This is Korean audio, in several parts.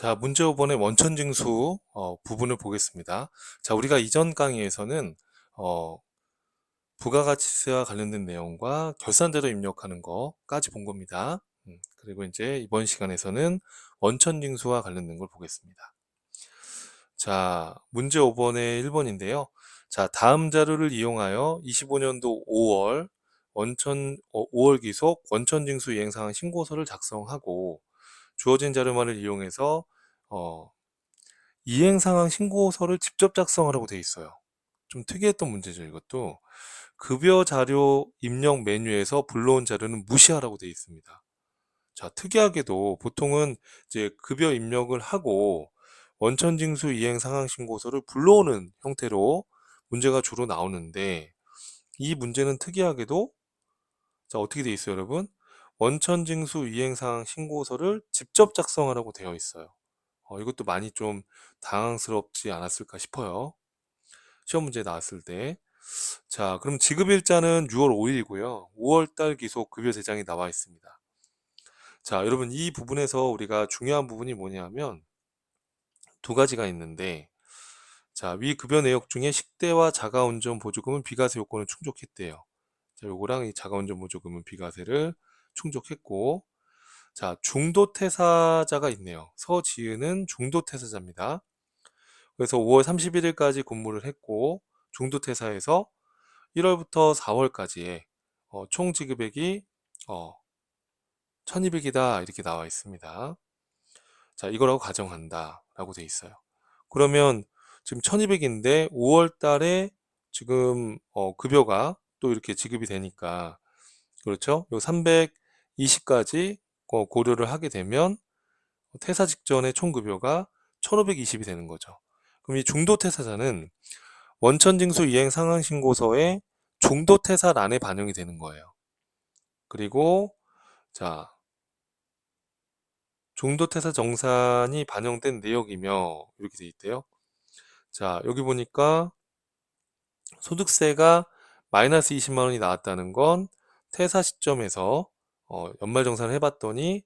자, 문제 5번의 원천징수 부분을 보겠습니다. 자, 우리가 이전 강의에서는 어, 부가가치세와 관련된 내용과 결산자료 입력하는 거까지 본 겁니다. 그리고 이제 이번 시간에서는 원천징수와 관련된 걸 보겠습니다. 자, 문제 5번의 1번인데요. 자, 다음 자료를 이용하여 25년도 5월 기속 원천징수 이행상황 신고서를 작성하고 주어진 자료만을 이용해서 어, 이행상황 신고서를 직접 작성하라고 돼 있어요. 좀 특이했던 문제죠, 이것도. 급여 자료 입력 메뉴에서 불러온 자료는 무시하라고 돼 있습니다. 자, 특이하게도 보통은 이제 급여 입력을 하고 원천징수 이행상황 신고서를 불러오는 형태로 문제가 주로 나오는데 이 문제는 특이하게도 자, 어떻게 돼 있어요, 여러분? 원천징수 이행상황 신고서를 직접 작성하라고 되어 있어요. 이것도 많이 좀 당황스럽지 않았을까 싶어요. 시험 문제 나왔을 때. 자, 그럼 지급일자는 6월 5일이고요. 5월달 기속 급여 대장이 나와 있습니다. 자, 여러분 이 부분에서 우리가 중요한 부분이 뭐냐면 두 가지가 있는데 자, 위 급여 내역 중에 식대와 자가운전 보조금은 비과세 요건을 충족했대요. 자, 요거랑 이 자가운전 보조금은 비과세를 충족했고 자, 중도퇴사자가 있네요. 서지은은 중도퇴사자입니다. 그래서 5월 31일까지 근무를 했고 중도퇴사에서 1월부터 4월까지의 총 지급액이 1200이다 이렇게 나와 있습니다. 자, 이거라고 가정한다 라고 돼 있어요. 그러면 지금 1200인데 5월 달에 지금 급여가 또 이렇게 지급이 되니까 그렇죠? 요 320까지 고려를 하게 되면 퇴사 직전의 총 급여가 1520이 되는 거죠. 그럼 이 중도퇴사자는 원천징수 이행 상황 신고서에 중도퇴사란에 반영이 되는 거예요. 그리고 자, 중도퇴사 정산이 반영된 내역이며 이렇게 돼 있대요. 자, 여기 보니까 소득세가 마이너스 20만 원이 나왔다는 건 퇴사 시점에서 연말정산을 해봤더니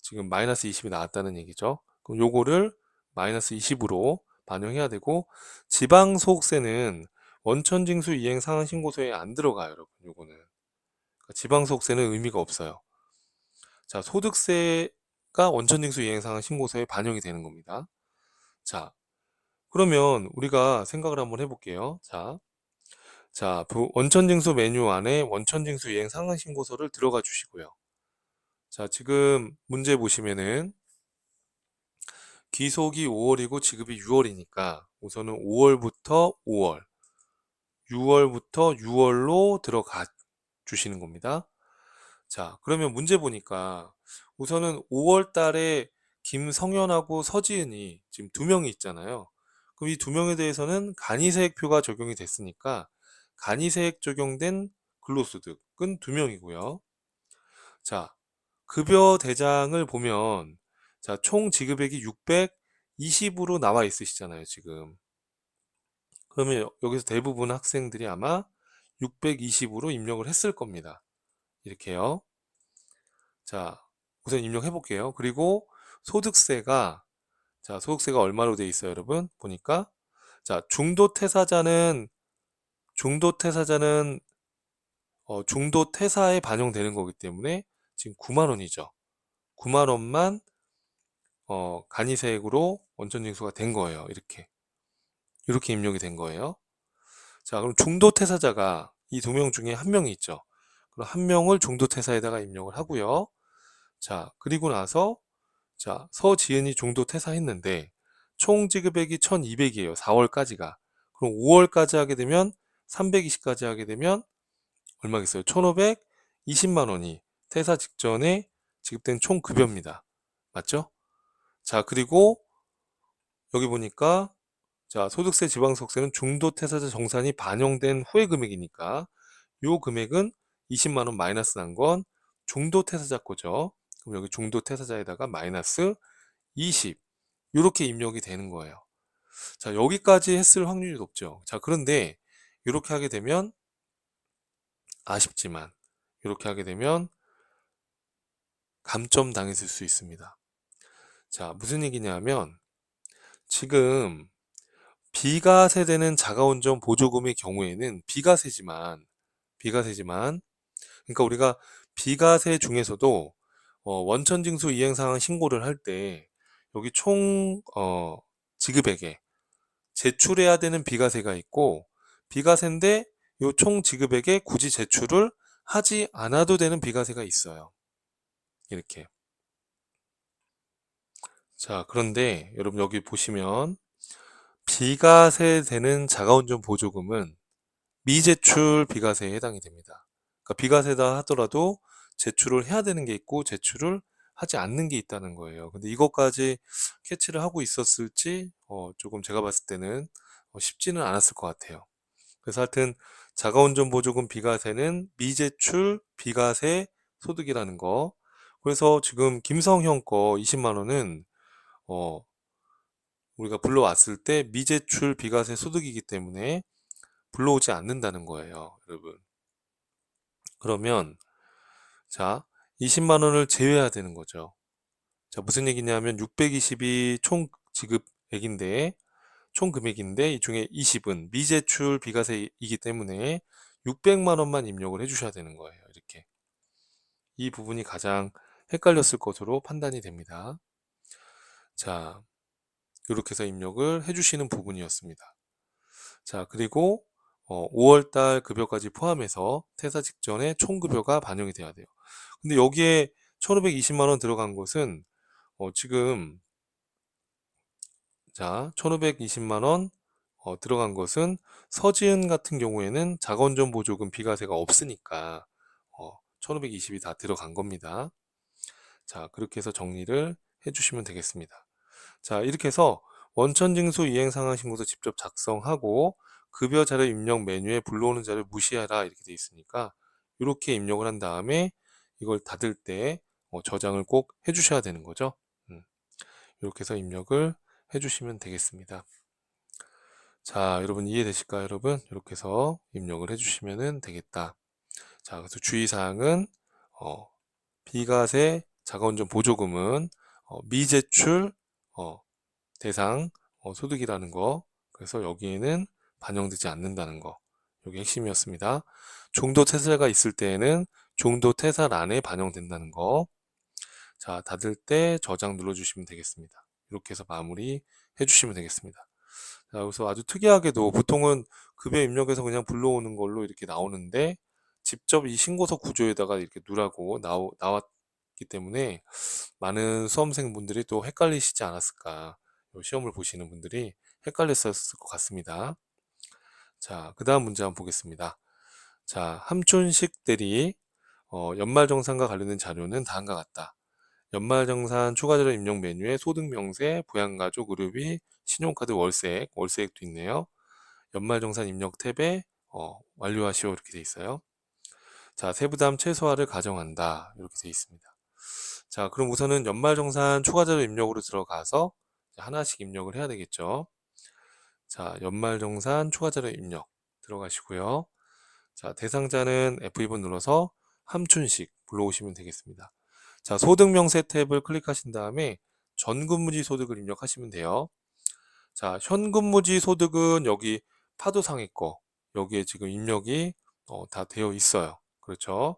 지금 마이너스 20이 나왔다는 얘기죠. 그럼 요거를 마이너스 20으로 반영해야 되고 지방소득세는 원천징수 이행 상환 신고서에 안 들어가요, 여러분. 요거는 그러니까 지방소득세는 의미가 없어요. 자, 소득세가 원천징수 이행 상환 신고서에 반영이 되는 겁니다. 자, 그러면 우리가 생각을 한번 해볼게요. 자, 원천징수 메뉴 안에 원천징수 이행 상환 신고서를 들어가 주시고요. 자, 지금 문제 보시면은 기속이 5월이고 지급이 6월이니까 우선은 5월부터 5월, 6월부터 6월로 들어가 주시는 겁니다. 자, 그러면 문제 보니까 우선은 5월 달에 김성현하고 서지은이 지금 두 명이 있잖아요. 그럼 이 두 명에 대해서는 간이세액표가 적용이 됐으니까 간이세액 적용된 근로소득은 두 명이고요. 자, 급여 대장을 보면 자, 총 지급액이 620으로 나와 있으시잖아요, 지금. 그러면 여기서 대부분 학생들이 아마 620으로 입력을 했을 겁니다. 이렇게요. 자, 우선 입력해 볼게요. 그리고 소득세가 자, 소득세가 얼마로 돼 있어요, 여러분? 보니까 자, 중도퇴사자는 중도퇴사에 반영되는 거기 때문에 지금 9만 원이죠. 9만 원만 간이세액으로 원천징수가 된 거예요. 이렇게 입력이 된 거예요. 자, 그럼 중도퇴사자가 이 두 명 중에 한 명이 있죠. 그럼 한 명을 중도퇴사에다가 입력을 하고요. 자, 그리고 나서 자, 서지은이 중도퇴사했는데 총 지급액이 1200이에요. 4월까지가. 그럼 5월까지 하게 되면 320까지 하게 되면 얼마겠어요? 1520만 원이 퇴사 직전에 지급된 총 급여입니다. 맞죠? 자, 그리고 여기 보니까 자, 소득세 지방소득세는 중도퇴사자 정산이 반영된 후의 금액이니까 요 금액은 20만 원 마이너스 난 건 중도퇴사자 거죠. 그럼 여기 중도퇴사자에다가 마이너스 20 이렇게 입력이 되는 거예요. 자, 여기까지 했을 확률이 높죠. 자, 그런데 이렇게 하게 되면 아쉽지만 이렇게 하게 되면 감점 당했을 수 있습니다. 자, 무슨 얘기냐면 지금 비과세되는 자가운전 보조금의 경우에는 비과세지만 그러니까 우리가 비과세 중에서도 원천징수 이행상황 신고를 할 때 여기 총 지급액에 제출해야 되는 비과세가 있고 비과세인데 요 총 지급액에 굳이 제출을 하지 않아도 되는 비과세가 있어요. 이렇게. 자, 그런데 여러분 여기 보시면 비과세 되는 자가운전 보조금은 미제출 비과세에 해당이 됩니다. 그러니까 비과세다 하더라도 제출을 해야 되는 게 있고 제출을 하지 않는 게 있다는 거예요. 근데 이것까지 캐치를 하고 있었을지 조금 제가 봤을 때는 쉽지는 않았을 것 같아요. 그래서 하여튼 자가운전 보조금 비과세는 미제출 비과세 소득이라는 거. 그래서 지금 김성형 거 20만 원은 어, 우리가 불러왔을 때 미제출 비과세 소득이기 때문에 불러오지 않는다는 거예요, 여러분. 그러면 자, 20만 원을 제외해야 되는 거죠. 자, 무슨 얘기냐면 620이 총 지급액인데 총 금액인데 이 중에 20은 미제출 비과세이기 때문에 600만 원만 입력을 해주셔야 되는 거예요. 이렇게. 이 부분이 가장 헷갈렸을 것으로 판단이 됩니다. 자, 이렇게 해서 입력을 해주시는 부분이었습니다. 자, 그리고 5월달 급여까지 포함해서 퇴사 직전에 총급여가 반영이 돼야 돼요. 근데 여기에 1520만 원 들어간 것은 지금 자 1520만 원 들어간 것은 서지은 같은 경우에는 자가운전 보조금 비과세가 없으니까 1520이 다 들어간 겁니다. 자, 그렇게 해서 정리를 해주시면 되겠습니다. 자, 이렇게 해서 원천징수 이행상황신고서 직접 작성하고 급여 자료 입력 메뉴에 불러오는 자료 무시하라 이렇게 돼 있으니까 이렇게 입력을 한 다음에 이걸 닫을 때 저장을 꼭 해주셔야 되는 거죠. 이렇게 해서 입력을 해주시면 되겠습니다. 자, 여러분 이해되실까요, 여러분? 이렇게 해서 입력을 해주시면 되겠다. 자, 그래서 주의사항은 비과세 자가운전 보조금은 미제출 대상 소득이라는 거. 그래서 여기에는 반영되지 않는다는 거. 이게 핵심이었습니다. 중도 퇴사가 있을 때에는 중도 퇴사란에 반영된다는 거. 자, 닫을 때 저장 눌러주시면 되겠습니다. 이렇게 해서 마무리 해주시면 되겠습니다. 자, 그래서 아주 특이하게도 보통은 급여 입력해서 그냥 불러오는 걸로 이렇게 나오는데 직접 이 신고서 구조에다가 이렇게 누라고 나왔기 때문에 많은 수험생분들이 또 헷갈리시지 않았을까. 요 시험을 보시는 분들이 헷갈렸을 것 같습니다. 자, 그 다음 문제 한번 보겠습니다. 자, 함춘식 대리 연말정산과 관련된 자료는 다음과 같다. 연말정산 추가자료 입력 메뉴에 소득명세, 부양가족, 의료비, 신용카드 월세액도 있네요. 연말정산 입력 탭에 완료하시오 이렇게 돼 있어요. 자, 세부담 최소화를 가정한다 이렇게 돼 있습니다. 자, 그럼 우선은 연말정산 추가자료 입력으로 들어가서 하나씩 입력을 해야 되겠죠. 자, 연말정산 추가자료 입력 들어가시고요. 자, 대상자는 F2번 눌러서 함춘식 불러오시면 되겠습니다. 자, 소득명세 탭을 클릭하신 다음에 전근무지 소득을 입력하시면 돼요. 자, 현근무지 소득은 여기 파도상의 거 여기에 지금 입력이 다 되어 있어요. 그렇죠?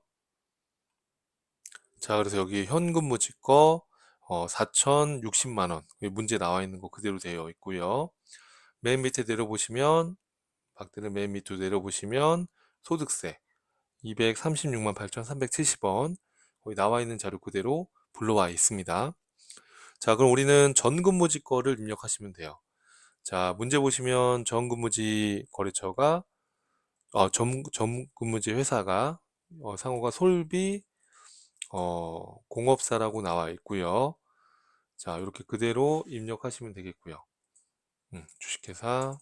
자, 그래서 여기 현근무지 거 4,060만 원 문제 나와 있는 거 그대로 되어 있고요. 맨 밑에 내려보시면 박대는 맨 밑으로 내려보시면 소득세 236만 8,370원 거기 나와 있는 자료 그대로 불러와 있습니다. 자, 그럼 우리는 전근무지 거를 입력하시면 돼요. 자, 문제 보시면 전근무지 거래처가 전근무지 회사가 상호가 솔비 공업사라고 나와 있고요. 자, 이렇게 그대로 입력하시면 되겠고요. 주식회사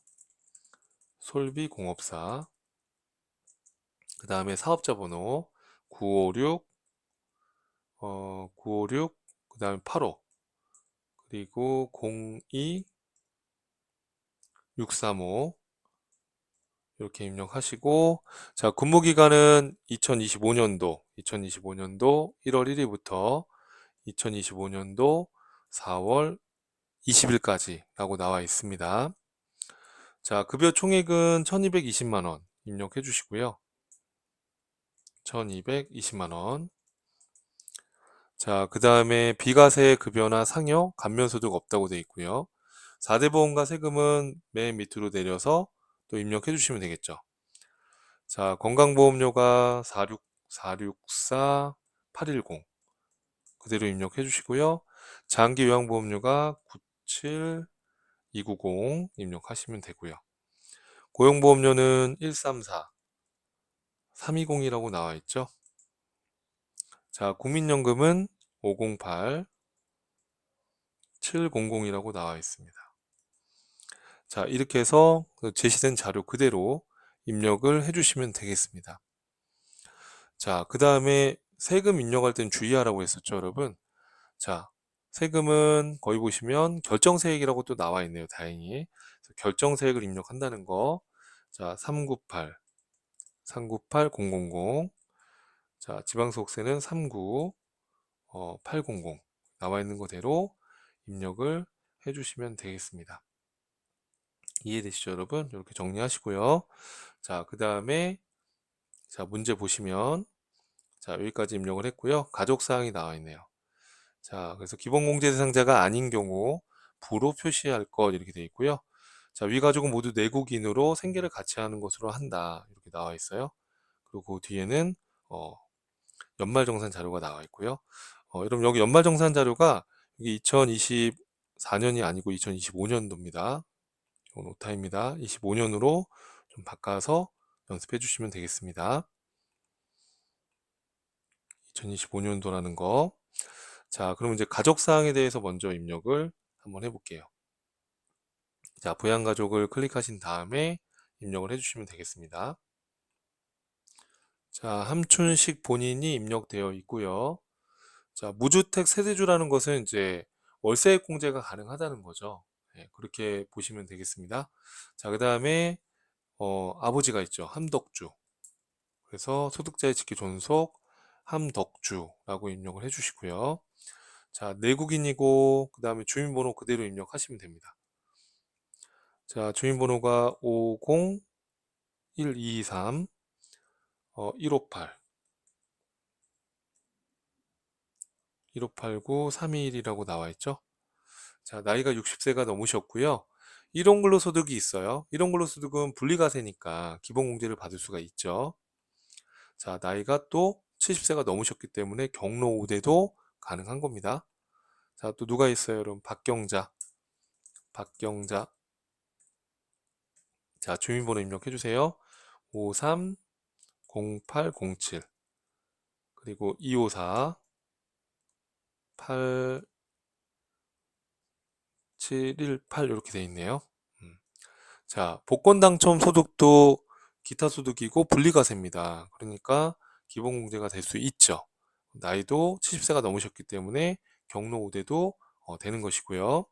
솔비 공업사 그 다음에 사업자 번호 956 956 그 다음에 85 그리고 02 635 이렇게 입력하시고 자, 근무기간은 2025년도 1월 1일부터 2025년도 4월 20일까지 라고 나와 있습니다. 자, 급여 총액은 1220만 원 입력해 주시고요. 1220만 원. 자, 그 다음에 비과세 급여나 상여, 감면소득 없다고 되어 있고요. 4대 보험과 세금은 맨 밑으로 내려서 또 입력해 주시면 되겠죠. 자, 건강보험료가 464 810 그대로 입력해 주시고요. 장기요양보험료가 97290 입력하시면 되고요. 고용보험료는 134 320이라고 나와 있죠. 자, 국민연금은 508 700이라고 나와 있습니다. 자, 이렇게 해서 그 제시된 자료 그대로 입력을 해주시면 되겠습니다. 자, 그 다음에 세금 입력할 땐 주의하라고 했었죠, 여러분. 자, 세금은 거기 보시면 결정세액이라고 또 나와 있네요, 다행히. 결정세액을 입력한다는 거. 자, 398 000. 자, 지방소득세는 39800 나와 있는 그대로 입력을 해주시면 되겠습니다. 이해되시죠, 여러분? 이렇게 정리하시고요. 자, 그 다음에 자, 문제 보시면 자, 여기까지 입력을 했고요. 가족사항이 나와 있네요. 자, 그래서 기본공제 대상자가 아닌 경우 부로 표시할 것 이렇게 되어 있고요. 자, 위 가족은 모두 내국인으로 생계를 같이 하는 것으로 한다 이렇게 나와 있어요. 그리고 그 뒤에는 연말정산 자료가 나와 있고요. 여러분 여기 연말정산 자료가 이게 2024년이 아니고 2025년도입니다. 이건 오타입니다. 25년으로 좀 바꿔서 연습해 주시면 되겠습니다. 2025년도라는 거. 자, 그럼 이제 가족사항에 대해서 먼저 입력을 한번 해볼게요. 자, 부양가족을 클릭하신 다음에 입력을 해주시면 되겠습니다. 자, 함춘식 본인이 입력되어 있고요. 자, 무주택 세대주라는 것은 이제 월세액 공제가 가능하다는 거죠. 네, 그렇게 보시면 되겠습니다. 자, 그 다음에 아버지가 있죠. 함덕주. 그래서 소득자의 직계 존속 함덕주라고 입력을 해주시고요. 자, 내국인이고 그 다음에 주민번호 그대로 입력하시면 됩니다. 자, 주민번호가 50123 158 1589 321이라고 나와 있죠. 자, 나이가 60세가 넘으셨고요. 일용근로소득이 있어요. 일용근로소득은 분리과세니까 기본공제를 받을 수가 있죠. 자, 나이가 또 70세가 넘으셨기 때문에 경로 우대도 가능한 겁니다. 자, 또 누가 있어요, 여러분? 박경자. 자, 주민번호 입력해 주세요. 530807 그리고 254 8718 이렇게 돼 있네요. 자, 복권 당첨 소득도 기타 소득이고 분리과세입니다. 그러니까 기본공제가 될 수 있죠. 나이도 70세가 넘으셨기 때문에 경로 우대도 되는 것이고요.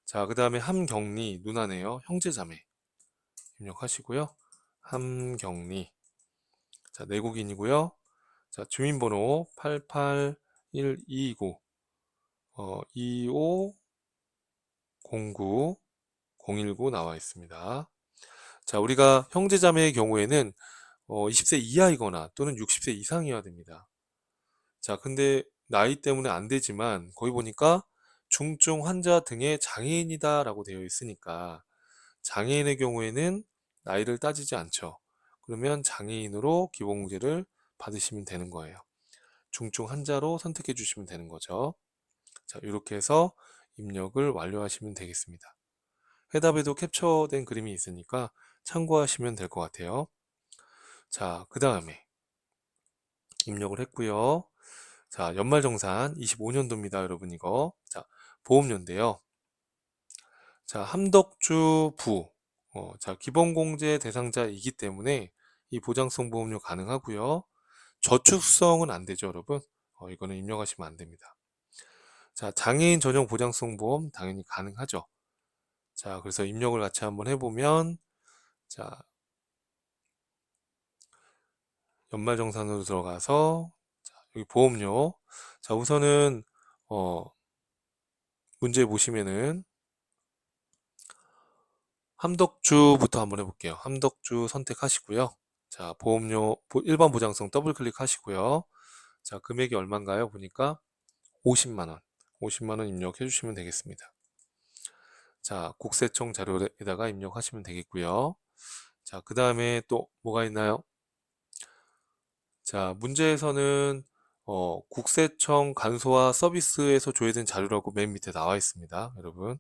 자, 그 다음에 함경리 누나네요. 형제자매 입력하시고요. 함경리. 자, 내국인이고요. 자, 주민번호 881229 2509 019 나와 있습니다. 자, 우리가 형제자매의 경우에는 20세 이하이거나 또는 60세 이상이어야 됩니다. 자, 근데 나이 때문에 안 되지만 거기 보니까 중증 환자 등의 장애인이다라고 되어 있으니까 장애인의 경우에는 나이를 따지지 않죠. 그러면 장애인으로 기본공제를 받으시면 되는 거예요. 중증 환자로 선택해 주시면 되는 거죠. 자, 이렇게 해서 입력을 완료하시면 되겠습니다. 해답에도 캡처된 그림이 있으니까 참고하시면 될 것 같아요. 자, 그 다음에 입력을 했고요. 자, 연말정산 25년도입니다, 여러분 이거. 자, 보험료인데요. 자, 함덕주 부. 자, 기본공제 대상자이기 때문에 이 보장성 보험료 가능하고요. 저축성은 안 되죠, 여러분. 이거는 입력하시면 안 됩니다. 자, 장애인 전용 보장성 보험 당연히 가능하죠. 자, 그래서 입력을 같이 한번 해보면, 자, 연말정산으로 들어가서, 자, 여기 보험료. 자, 우선은, 문제 보시면은 함덕주부터 한번 해볼게요. 함덕주 선택하시고요. 자, 보험료 1번 보장성 더블 클릭하시고요. 자, 금액이 얼마인가요? 보니까 50만원. 50만원 입력해 주시면 되겠습니다. 자, 국세청 자료에다가 입력하시면 되겠고요. 자, 그 다음에 또 뭐가 있나요? 자, 문제에서는 국세청 간소화 서비스에서 조회된 자료라고 맨 밑에 나와 있습니다. 여러분,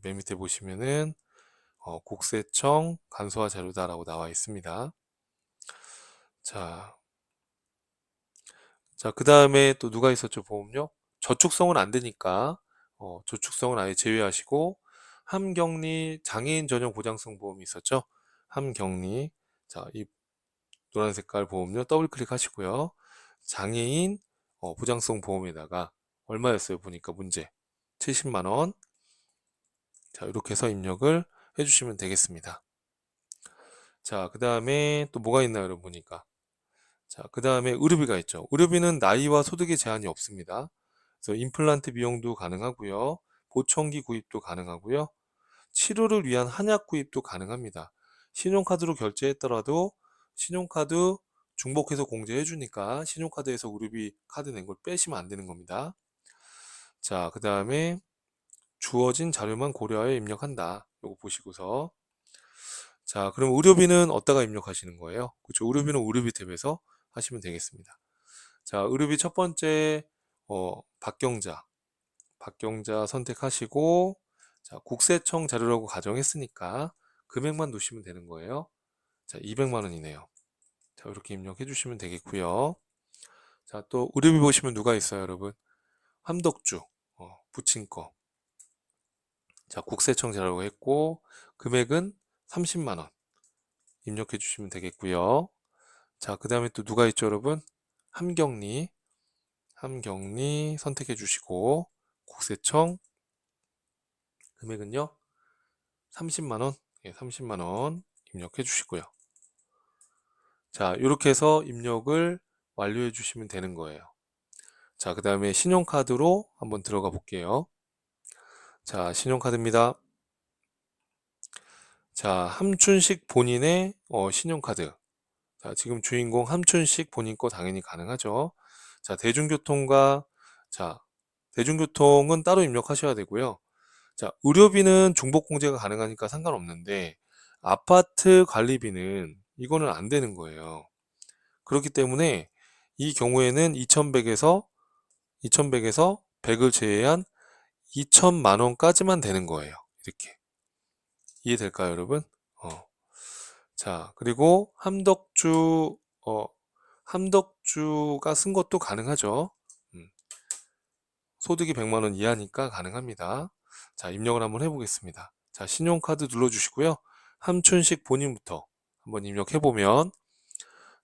맨 밑에 보시면은 국세청 간소화 자료다라고 나와 있습니다. 자, 그 다음에 또 누가 있었죠? 보험료? 저축성은 안 되니까 저축성은 아예 제외하시고 함경리 장애인 전용 보장성 보험이 있었죠? 함경리. 자, 이 노란 색깔 보험료 더블 클릭하시고요. 장애인 보장성 보험에다가 얼마였어요? 보니까 문제 70만원. 자, 이렇게 해서 입력을 해주시면 되겠습니다. 자, 그 다음에 또 뭐가 있나요? 여러분 보니까. 자, 그 다음에 의료비가 있죠. 의료비는 나이와 소득에 제한이 없습니다. 그래서 임플란트 비용도 가능하고요. 보청기 구입도 가능하고요. 치료를 위한 한약 구입도 가능합니다. 신용카드로 결제했더라도 신용카드 중복해서 공제해 주니까 신용카드에서 의료비 카드 낸 걸 빼시면 안 되는 겁니다. 자, 그 다음에 주어진 자료만 고려하여 입력한다. 요거 보시고서 자, 그럼 의료비는 어디다가 입력하시는 거예요? 그렇죠. 의료비는 의료비 탭에서 하시면 되겠습니다. 자, 의료비 첫 번째 박경자 선택하시고 자, 국세청 자료라고 가정했으니까 금액만 놓으시면 되는 거예요. 자, 200만 원이네요. 자, 이렇게 입력해 주시면 되겠고요. 자, 또 의료비 보시면 누가 있어요, 여러분? 함덕주 붙인 거. 자, 국세청 자료라고 했고 금액은 30만 원 입력해 주시면 되겠고요. 자, 그 다음에 또 누가 있죠, 여러분? 함경리 선택해 주시고 국세청 금액은요 30만원 30만원 입력해 주시고요. 자, 이렇게 해서 입력을 완료해 주시면 되는 거예요. 자, 그 다음에 신용카드로 한번 들어가 볼게요. 자, 신용카드입니다. 자, 함춘식 본인의 신용카드. 자, 지금 주인공 함춘식 본인 거 당연히 가능하죠. 자, 대중교통은 따로 입력하셔야 되고요. 자, 의료비는 중복 공제가 가능하니까 상관없는데 아파트 관리비는 이거는 안 되는 거예요. 그렇기 때문에 이 경우에는 2100에서 100을 제외한 2000만 원까지만 되는 거예요. 이렇게. 이해될까요, 여러분? 자, 그리고 함덕주가 쓴 것도 가능하죠. 소득이 100만 원 이하니까 가능합니다. 자, 입력을 한번 해보겠습니다. 자, 신용카드 눌러주시고요. 함춘식 본인부터 한번 입력해보면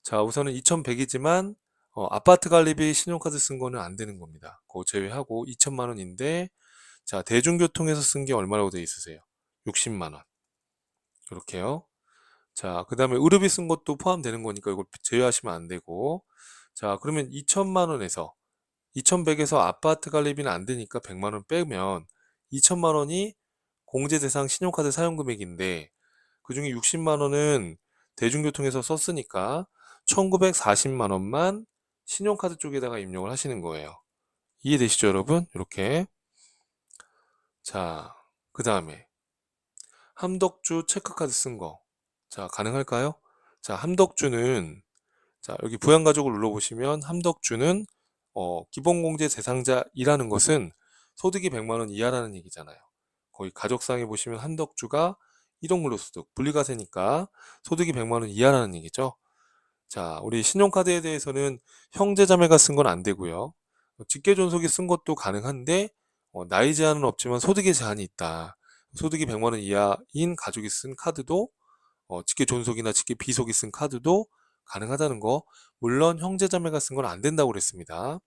자, 우선은 2100이지만 아파트 관리비 신용카드 쓴 거는 안 되는 겁니다. 그거 제외하고 2000만 원인데 자, 대중교통에서 쓴 게 얼마라고 되어 있으세요? 60만 원. 이렇게요. 자, 그 다음에 의료비 쓴 것도 포함되는 거니까 이걸 제외하시면 안 되고 자, 그러면 2000만 원에서 2100에서 아파트 관리비는 안 되니까 100만 원 빼면 2000만 원이 공제 대상 신용카드 사용 금액인데 그중에 60만 원은 대중교통에서 썼으니까 1940만 원만 신용카드 쪽에다가 입력을 하시는 거예요. 이해되시죠, 여러분? 이렇게. 자, 그 다음에 함덕주 체크카드 쓴 거. 자, 가능할까요? 자, 함덕주는 자, 여기 부양가족을 눌러보시면 함덕주는 기본공제 대상자이라는 것은 소득이 100만 원 이하라는 얘기잖아요. 거기 가족상에 보시면 함덕주가 일용근로소득 분리과세니까 소득이 100만 원 이하라는 얘기죠. 자, 우리 신용카드에 대해서는 형제자매가 쓴 건 안 되고요. 직계존속이 쓴 것도 가능한데 나이 제한은 없지만 소득의 제한이 있다. 소득이 100만 원 이하인 가족이 쓴 카드도 직계존속이나 직계비속이 쓴 카드도 가능하다는 거. 물론 형제자매가 쓴 건 안 된다고 그랬습니다.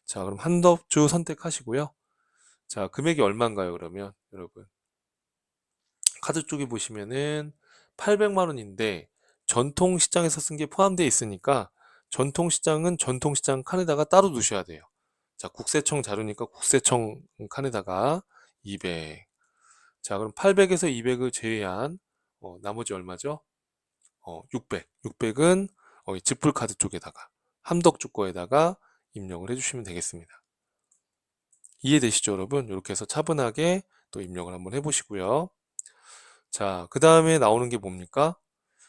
자, 그럼 한덕주 선택하시고요. 자, 금액이 얼마인가요, 그러면 여러분? 카드 쪽에 보시면은 800만 원인데 전통시장에서 쓴 게 포함되어 있으니까 전통시장은 전통시장 칸에다가 따로 두셔야 돼요. 자, 국세청 자료니까 국세청 칸에다가 200. 자, 그럼 800에서 200을 제외한 나머지 얼마죠? 600. 600은 지풀카드 쪽에다가 함덕주 거에다가 입력을 해주시면 되겠습니다. 이해되시죠, 여러분? 이렇게 해서 차분하게 또 입력을 한번 해보시고요. 자, 그 다음에 나오는 게 뭡니까?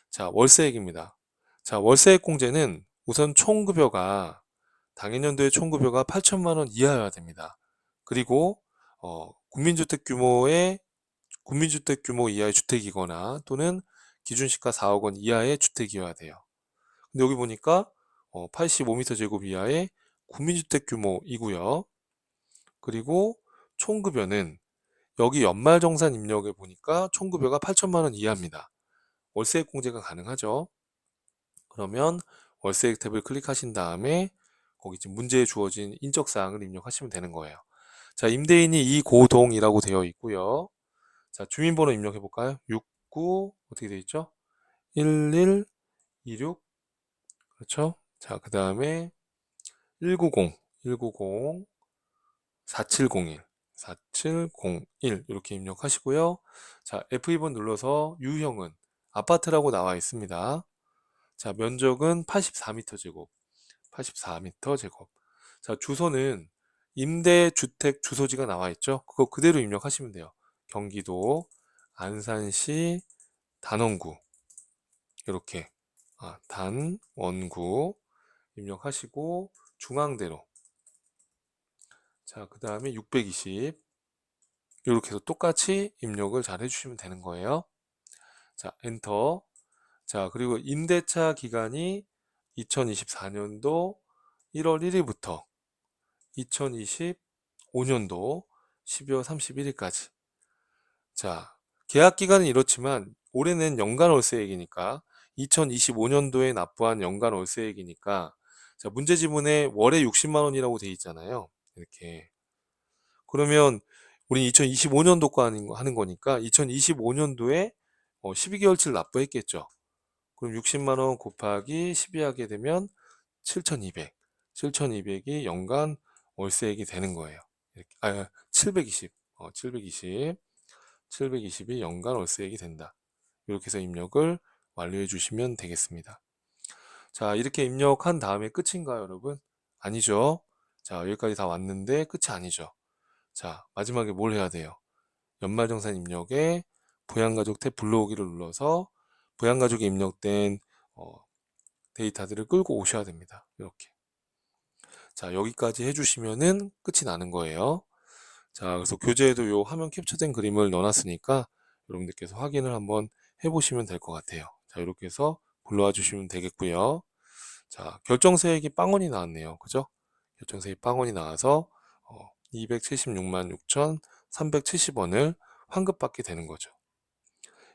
자, 월세액입니다. 자, 월세액 공제는 우선 총급여가 당해년도의 총급여가 8천만 원 이하여야 됩니다. 그리고 국민주택 규모 이하의 주택이거나 또는 기준시가 4억 원 이하의 주택이어야 돼요. 근데 여기 보니까 85m 제곱 이하의 국민주택 규모이고요. 그리고 총급여는 여기 연말정산 입력에 보니까 총급여가 8천만 원 이하입니다. 월세액 공제가 가능하죠. 그러면 월세액 탭을 클릭하신 다음에 거기 지금 문제에 주어진 인적사항을 입력하시면 되는 거예요. 자, 임대인이 이고동이라고 되어 있고요. 자, 주민번호 입력해 볼까요? 69 어떻게 되어 있죠? 1126 그렇죠? 자, 그 다음에 190 4701 4701 이렇게 입력하시고요. 자, F2번 눌러서 유형은 아파트라고 나와 있습니다. 자, 면적은 84m 제곱 84m 제곱. 자, 주소는 임대주택 주소지가 나와 있죠? 그거 그대로 입력하시면 돼요. 경기도 안산시 단원구 이렇게 단원구 입력하시고 중앙대로. 자, 그 다음에 620 이렇게 해서 똑같이 입력을 잘 해주시면 되는 거예요. 자, 엔터. 자, 그리고 임대차 기간이 2024년도 1월 1일부터 2025년도 12월 31일까지. 자, 계약 기간은 이렇지만 올해는 연간 월세액이니까 2025년도에 납부한 연간 월세액이니까 자, 문제 지문에 월에 60만 원이라고 돼 있잖아요. 이렇게. 그러면 우리 2025년도 거 하는 거니까 2025년도에 12개월치를 납부했겠죠. 그럼 60만 원 곱하기 12 하게 되면 7,200. 7,200이 연간 월세액이 되는 거예요. 이렇게, 720. 720이 연간 월세액이 된다. 이렇게 해서 입력을 완료해 주시면 되겠습니다. 자, 이렇게 입력한 다음에 끝인가요, 여러분? 아니죠. 자, 여기까지 다 왔는데 끝이 아니죠. 자, 마지막에 뭘 해야 돼요? 연말정산 입력에 부양가족 탭 불러오기를 눌러서 부양가족에 입력된 데이터들을 끌고 오셔야 됩니다. 이렇게. 자, 여기까지 해주시면은 끝이 나는 거예요. 자, 그래서 교재에도 요 화면 캡처된 그림을 넣어놨으니까 여러분들께서 확인을 한번 해보시면 될 것 같아요. 자, 이렇게 해서 불러와 주시면 되겠고요. 자, 결정세액이 빵원이 나왔네요. 그죠? 결정세액 빵원이 나와서 276만 6,370원을 환급받게 되는 거죠.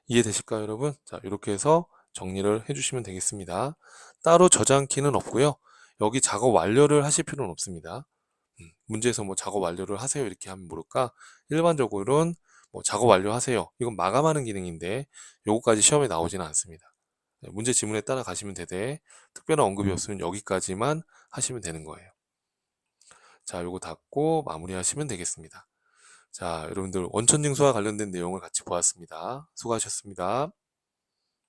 이해되실까요, 여러분? 자, 이렇게 해서 정리를 해주시면 되겠습니다. 따로 저장키는 없고요. 여기 작업 완료를 하실 필요는 없습니다. 문제에서 뭐 작업 완료를 하세요 이렇게 하면 모를까? 일반적으로는 뭐 작업 완료하세요. 이건 마감하는 기능인데 요거까지 시험에 나오지는 않습니다. 문제 지문에 따라 가시면 되되 특별한 언급이 없으면 여기까지만 하시면 되는 거예요. 자, 요거 닫고 마무리하시면 되겠습니다. 자, 여러분들 원천징수와 관련된 내용을 같이 보았습니다. 수고하셨습니다.